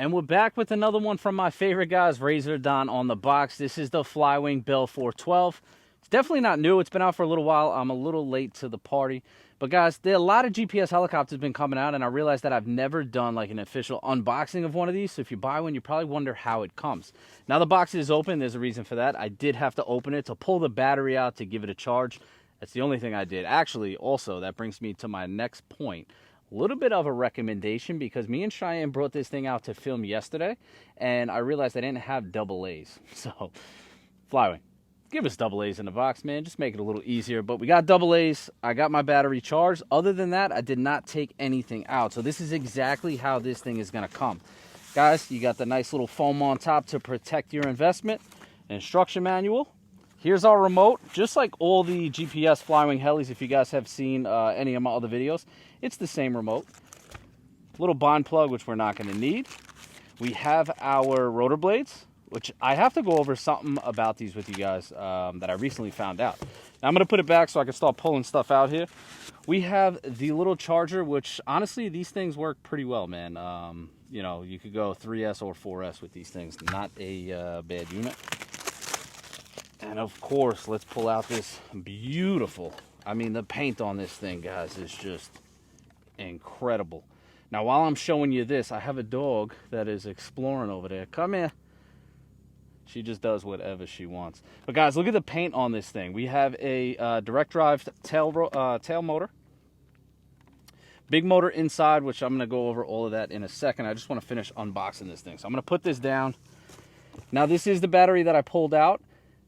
And we're back with another one from my favorite guys, Razordon on the box. This is the Flywing Bell 412. It's definitely not new. It's been out for a little while. I'm a little late to the party. But guys, there are a lot of GPS helicopters been coming out, and I realized that I've never done like an official unboxing of one of these. So if you buy one, you probably wonder how it comes. Now the box is open. There's a reason for that. I did have to open it to pull the battery out to give it a charge. That's the only thing I did. Actually, also, that brings me to my next point. A little bit of a recommendation, because me and Cheyenne brought this thing out to film yesterday, and I realized I didn't have double A's. So, Flywing, give us double A's in the box, man. Just make it a little easier. But we got double A's. I got my battery charged. Other than that, I did not take anything out. So this is exactly how this thing is going to come. Guys, you got the nice little foam on top to protect your investment. Instruction manual. Here's our remote. Just like all the GPS Flywing helis, if you guys have seen any of my other videos, it's the same remote. Little bind plug, which we're not going to need. We have our rotor blades, which I have to go over something about these with you guys that I recently found out. Now I'm going to put it back so I can start pulling stuff out here. We have the little charger, which honestly, these things work pretty well, man. You know, you could go 3S or 4S with these things. Not a bad unit. And of course, let's pull out this beautiful, I mean, the paint on this thing, guys, is just incredible. Now, while I'm showing you this, I have a dog that is exploring over there. Come here. She just does whatever she wants. But guys, look at the paint on this thing. We have a direct drive tail motor. Big motor inside, which I'm going to go over all of that in a second. I just want to finish unboxing this thing. So I'm going to put this down. Now, this is the battery that I pulled out.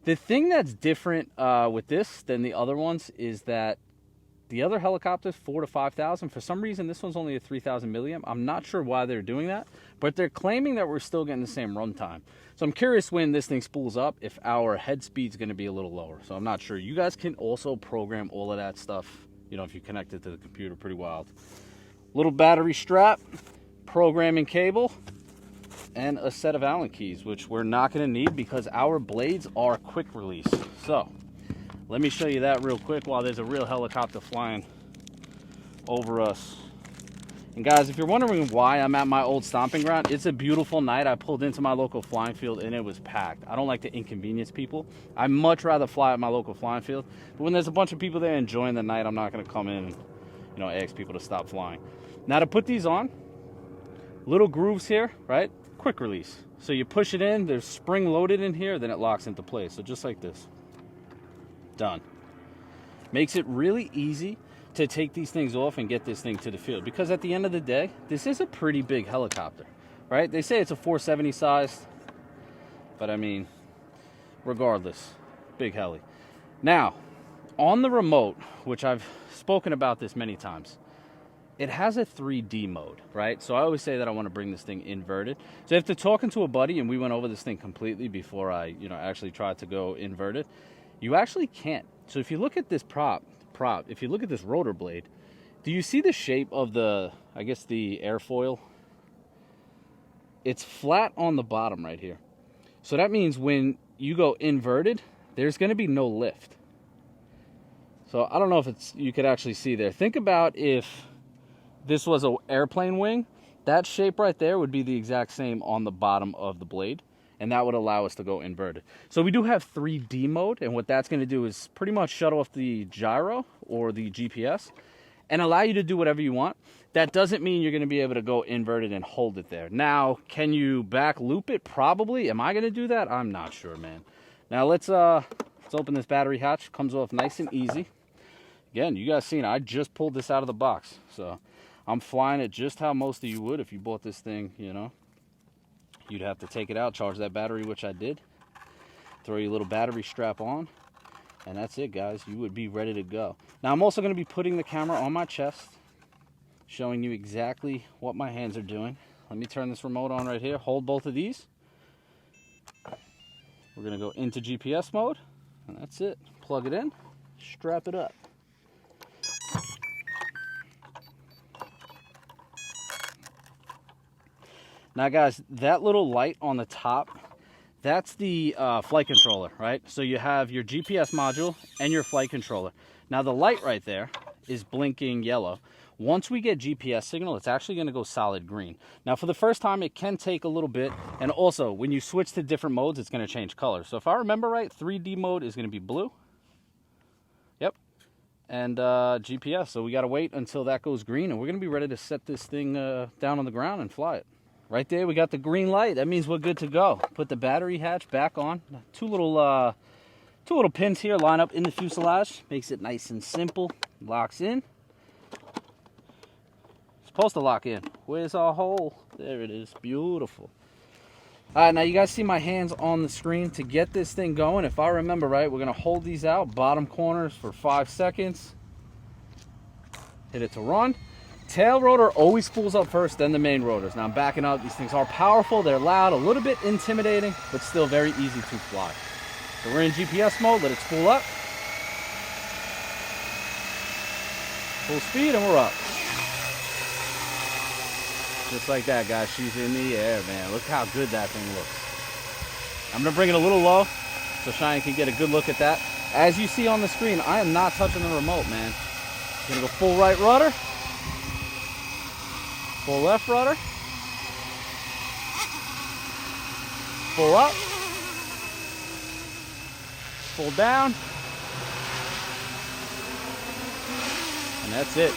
The thing that's different with this than the other ones is that the other helicopters, 4,000 to 5,000. For some reason, this one's only a 3,000 milliamp. I'm not sure why they're doing that, but they're claiming that we're still getting the same runtime. So I'm curious when this thing spools up if our head speed's going to be a little lower. So I'm not sure. You guys can also program all of that stuff, you know, if you connect it to the computer. Pretty wild. Little battery strap, programming cable, and a set of Allen keys, which we're not going to need because our blades are quick release. So let me show you that real quick while there's a real helicopter flying over us. And guys, if you're wondering why I'm at my old stomping ground, it's a beautiful night. I pulled into my local flying field and it was packed. I don't like to inconvenience people. I'd much rather fly at my local flying field. But when there's a bunch of people there enjoying the night, I'm not going to come in and, you know, ask people to stop flying. Now to put these on, little grooves here, right? Quick release. So you push it in, there's spring loaded in here, then it locks into place. So just like this. Done. Makes it really easy to take these things off and get this thing to the field, because at the end of the day, this is a pretty big helicopter, right? They say it's a 470 size, but I mean, regardless, big heli. Now, on the remote, which I've spoken about this many times, it has a 3D mode, right? So I always say that I want to bring this thing inverted. So after talking to a buddy, and we went over this thing completely before I, you know, actually tried to go inverted, you actually can't. So if you look at this if you look at this rotor blade, do you see the shape of the, I guess, the airfoil? It's flat on the bottom right here. So that means when you go inverted, there's going to be no lift. So I don't know if you could actually see there. Think about if this was an airplane wing, that shape right there would be the exact same on the bottom of the blade, and that would allow us to go inverted. So we do have 3D mode, and what that's going to do is pretty much shut off the gyro or the GPS and allow you to do whatever you want. That doesn't mean you're going to be able to go inverted and hold it there. Now, can you back loop it? Probably. Am I going to do that? I'm not sure, man. Now let's open this battery hatch. Comes off nice and easy. Again, you guys seen, I just pulled this out of the box, so I'm flying it just how most of you would if you bought this thing, you know. You'd have to take it out, charge that battery, which I did. Throw your little battery strap on, and that's it, guys. You would be ready to go. Now, I'm also going to be putting the camera on my chest, showing you exactly what my hands are doing. Let me turn this remote on right here. Hold both of these. We're going to go into GPS mode, and that's it. Plug it in, strap it up. Now, guys, that little light on the top, that's the flight controller, right? So you have your GPS module and your flight controller. Now, the light right there is blinking yellow. Once we get GPS signal, it's actually going to go solid green. Now, for the first time, it can take a little bit. And also, when you switch to different modes, it's going to change color. So if I remember right, 3D mode is going to be blue. Yep. And GPS. So we got to wait until that goes green. And we're going to be ready to set this thing down on the ground and fly it. Right there, we got the green light. That means we're good to go. Put the battery hatch back on. Two little pins here line up in the fuselage. Makes it nice and simple. Locks in. Supposed to lock in. Where's our hole? There it is. Beautiful. All right, now you guys see my hands on the screen. To get this thing going, if I remember right, we're going to hold these out, bottom corners for 5 seconds. Hit it to run. Tail rotor always spools up first, then the main rotors. Now I'm backing up. These things are powerful. They're loud, a little bit intimidating, but still very easy to fly. So we're in GPS mode. Let it spool up. Full speed, and we're up. Just like that, guys. She's in the air, man. Look how good that thing looks. I'm going to bring it a little low so Cheyenne can get a good look at that. As you see on the screen, I am not touching the remote, man. I'm going to go full right rudder. Full left rudder. Full up. Full down. And that's it.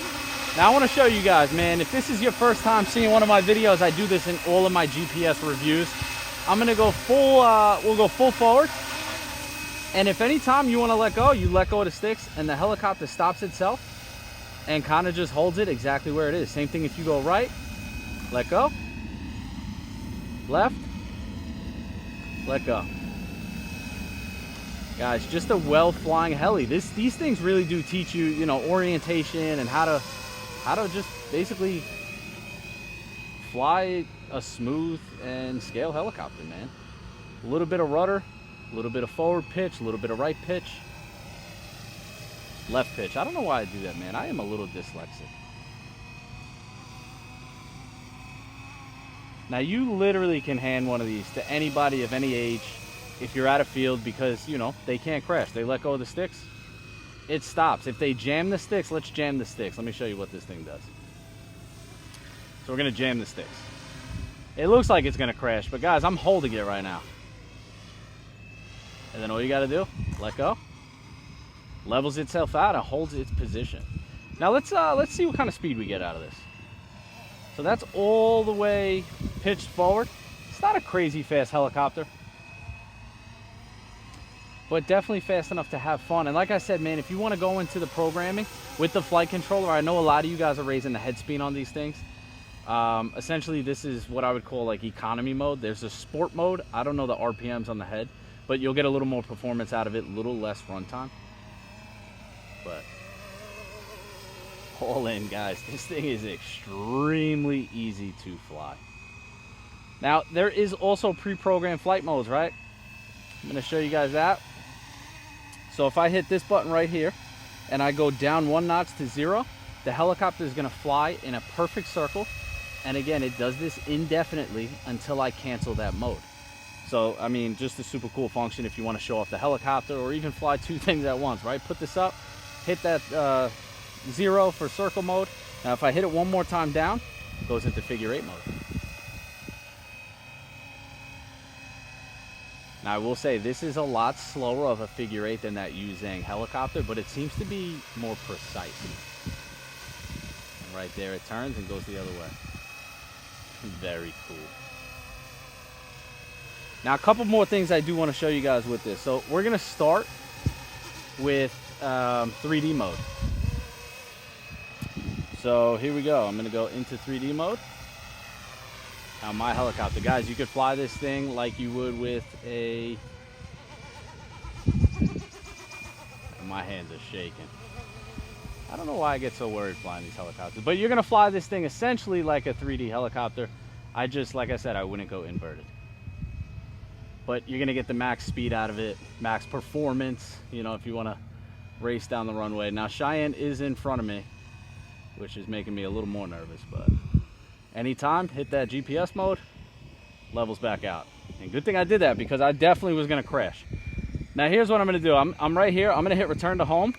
Now I want to show you guys, man, if this is your first time seeing one of my videos, I do this in all of my GPS reviews. I'm going to go full, we'll go full forward. And if any time you want to let go, you let go of the sticks and the helicopter stops itself and kind of just holds it exactly where it is. Same thing if you go right, let go, left, let go. Guys, just a well-flying heli. These things really do teach you, you know, orientation and how to just basically fly a smooth and scale helicopter, man. A little bit of rudder, a little bit of forward pitch, a little bit of right pitch, left pitch. I don't know why I do that, man. I am a little dyslexic. Now, you literally can hand one of these to anybody of any age if you're at a field because, you know, they can't crash. They let go of the sticks. It stops. If they jam the sticks, let's jam the sticks. Let me show you what this thing does. So we're going to jam the sticks. It looks like it's going to crash, but guys, I'm holding it right now. And then all you got to do, let go. Levels itself out and holds its position. Now let's see what kind of speed we get out of this. So that's all the way pitched forward. It's not a crazy fast helicopter, but definitely fast enough to have fun. And like I said, man, if you want to go into the programming with the flight controller, I know a lot of you guys are raising the head speed on these things. Essentially, this is what I would call like economy mode. There's a sport mode. I don't know the RPMs on the head, but you'll get a little more performance out of it, a little less runtime. But all in, guys, this thing is extremely easy to fly. Now, there is also pre-programmed flight modes, right? I'm going to show you guys that. So if I hit this button right here and I go down 1 notch to 0, the helicopter is going to fly in a perfect circle. And again, it does this indefinitely until I cancel that mode. So, I mean, just a super cool function if you want to show off the helicopter or even fly 2 things at once, right? Put this up, hit that 0 for circle mode. Now, if I hit it 1 more time down, it goes into figure 8 mode. Now, I will say this is a lot slower of a figure 8 than that Yu Zhang helicopter, but it seems to be more precise. And right there, it turns and goes the other way. Very cool. Now, a couple more things I do want to show you guys with this. So we're going to start with 3D mode. So here we go. I'm going to go into 3D mode. Now, my helicopter. Guys, you could fly this thing like you would with a... My hands are shaking. I don't know why I get so worried flying these helicopters. But you're going to fly this thing essentially like a 3D helicopter. I just, like I said, I wouldn't go inverted. But you're going to get the max speed out of it, max performance, you know, if you want to race down the runway. Now, Cheyenne is in front of me, which is making me a little more nervous, but anytime, hit that GPS mode, levels back out. And good thing I did that because I definitely was going to crash. Now, here's what I'm going to do. I'm right here. I'm going to hit return to home.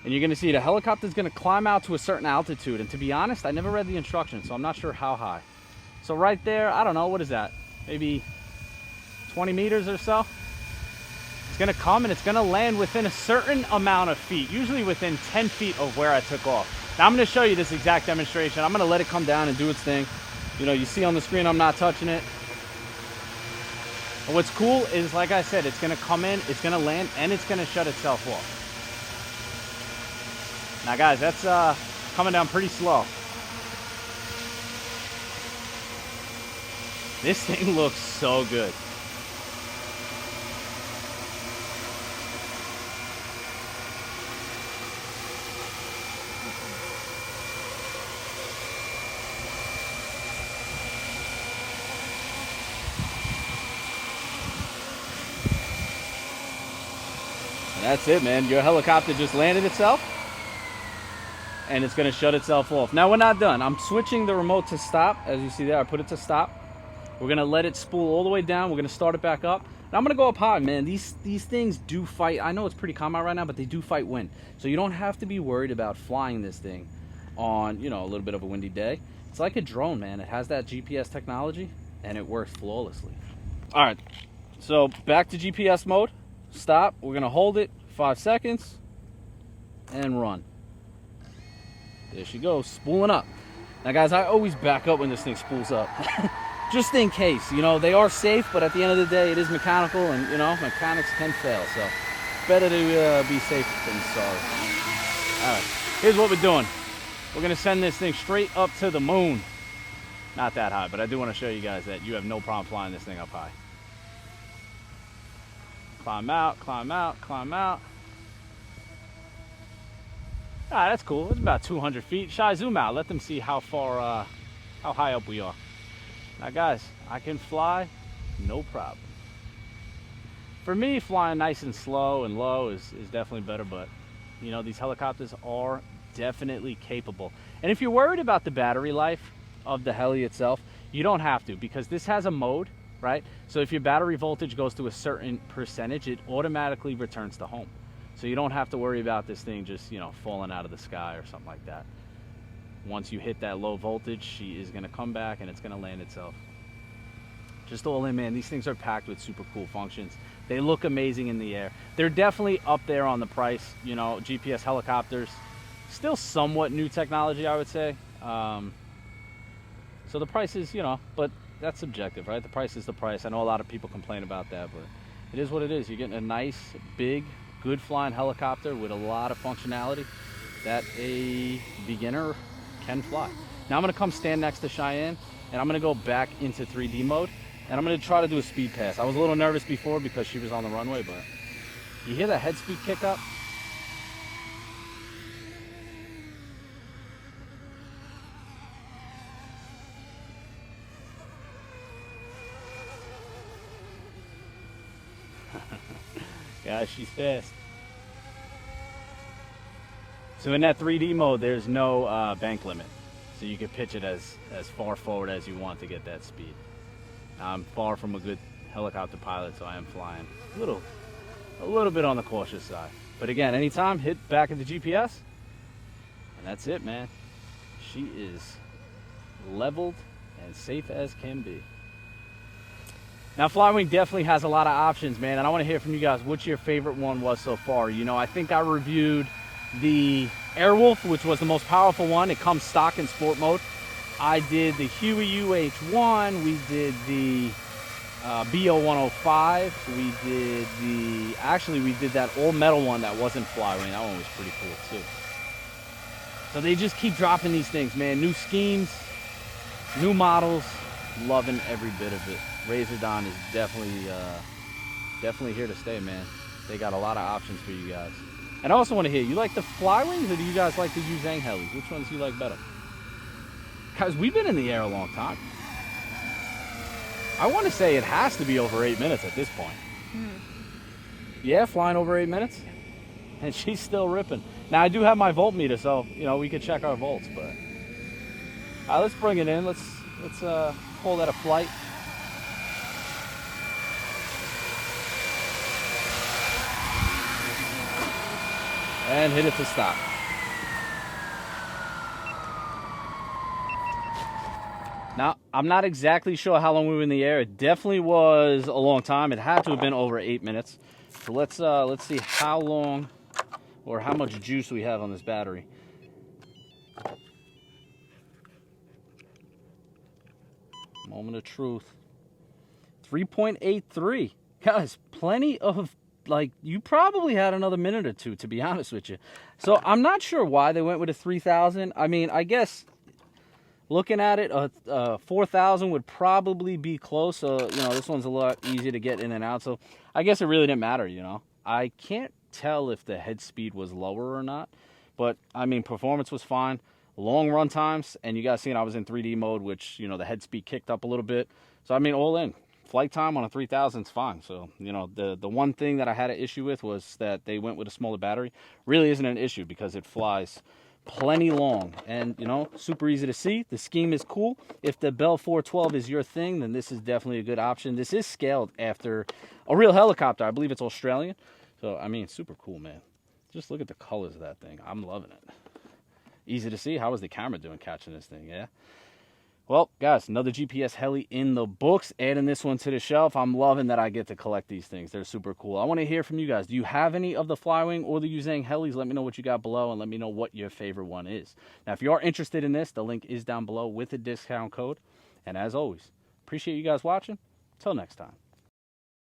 And you're going to see the helicopter is going to climb out to a certain altitude. And to be honest, I never read the instructions, so I'm not sure how high. So right there, I don't know, what is that? Maybe 20 meters or so? It's going to come and it's going to land within a certain amount of feet, usually within 10 feet of where I took off. Now I'm going to show you this exact demonstration. I'm going to let it come down and do its thing. You know, you see on the screen I'm not touching it. And what's cool is, like I said, it's going to come in, it's going to land, and it's going to shut itself off. Now guys, that's coming down pretty slow. This thing looks so good. And that's it, man. Your helicopter just landed itself. And it's going to shut itself off. Now we're not done. I'm switching the remote to stop. As you see there, I put it to stop. We're going to let it spool all the way down. We're going to start it back up. And I'm going to go up high, man. These things do fight. I know it's pretty calm out right now, but they do fight wind. So you don't have to be worried about flying this thing on, you know, a little bit of a windy day. It's like a drone, man. It has that GPS technology, and it works flawlessly. All right. So back to GPS mode. Stop. We're going to hold it 5 seconds and run. There she goes, spooling up. Now guys, I always back up when this thing spools up. Just in case, you know, they are safe, but at the end of the day, it is mechanical, and you know, mechanics can fail, so better to be safe than sorry. All right, here's what we're doing. We're gonna send this thing straight up to the moon. Not that high, but I do wanna show you guys that you have no problem flying this thing up high. Climb out, climb out, climb out. Ah, that's cool. It's about 200 feet. Shy, zoom out. Let them see how far, how high up we are. Now, guys, I can fly, no problem. For me, flying nice and slow and low is definitely better, but, you know, these helicopters are definitely capable. And if you're worried about the battery life of the heli itself, you don't have to, because this has a mode, right? So if your battery voltage goes to a certain percentage, it automatically returns to home. So you don't have to worry about this thing just, you know, falling out of the sky or something like that. Once you hit that low voltage, she is going to come back and it's going to land itself. Just all in, man. These things are packed with super cool functions. They look amazing in the air. They're definitely up there on the price. You know, GPS helicopters, still somewhat new technology, I would say. So the price is, you know, but that's subjective, right? The price is the price. I know a lot of people complain about that, but it is what it is. You're getting a nice, big, good flying helicopter with a lot of functionality that a beginner can fly. Now I'm going to come stand next to Cheyenne, and I'm going to go back into 3D mode, and I'm going to try to do a speed pass. I was a little nervous before because she was on the runway, but you hear that head speed kick up? Yeah, she's fast. So in that 3D mode, there's no bank limit. So you can pitch it as far forward as you want to get that speed. I'm far from a good helicopter pilot, so I am flying a little bit on the cautious side. But again, anytime, hit back at the GPS, and that's it, man. She is leveled and safe as can be. Now, Flywing definitely has a lot of options, man, and I want to hear from you guys what your favorite one was so far. You know, I think I reviewed the Airwolf, which was the most powerful one. It comes stock in sport mode. I did the Huey UH1. We did the BO105. We did that all metal one that wasn't Flywing. That one was pretty cool too. So they just keep dropping these things, man. New schemes, new models. Loving every bit of it. Razordon is definitely here to stay, man. They got a lot of options for you guys. And I also want to hear, you like the Flywings or do you guys like the Yuzhang helis? Which ones do you like better? Guys, we've been in the air a long time. I want to say it has to be over 8 minutes at this point. Yeah, flying over 8 minutes. And she's still ripping. Now, I do have my voltmeter, so, you know, we could check our volts, but... All right, let's bring it in. Let's call that a flight. And hit it to stop. Now, I'm not exactly sure how long we were in the air. It definitely was a long time. It had to have been over 8 minutes. So let's see how long or how much juice we have on this battery. Moment of truth. 3.83. Guys, plenty of, like, you probably had another minute or two, to be honest with you. So I'm not sure why they went with a 3,000. I mean, I guess looking at it, 4,000 would probably be close. So, you know, this one's a lot easier to get in and out. So I guess it really didn't matter, you know. I can't tell if the head speed was lower or not. But, I mean, performance was fine. Long run times. And you guys seen I was in 3D mode, which, you know, the head speed kicked up a little bit. So, I mean, all in. Flight time on a 3000 is fine. So, you know, the one thing that I had an issue with was that they went with a smaller battery. Really isn't an issue because it flies plenty long and, you know, super easy to see. The scheme is cool. If the Bell 412 is your thing, then this is definitely a good option. This is scaled after a real helicopter. I believe it's Australian. So, I mean, super cool, man. Just look at the colors of that thing. I'm loving it. Easy to see. How is the camera doing catching this thing? Yeah. Well, guys, another GPS heli in the books. Adding this one to the shelf. I'm loving that I get to collect these things. They're super cool. I want to hear from you guys. Do you have any of the Flywing or the Uzang helis? Let me know what you got below and let me know what your favorite one is. Now, if you are interested in this, the link is down below with a discount code. And as always, appreciate you guys watching. Till next time.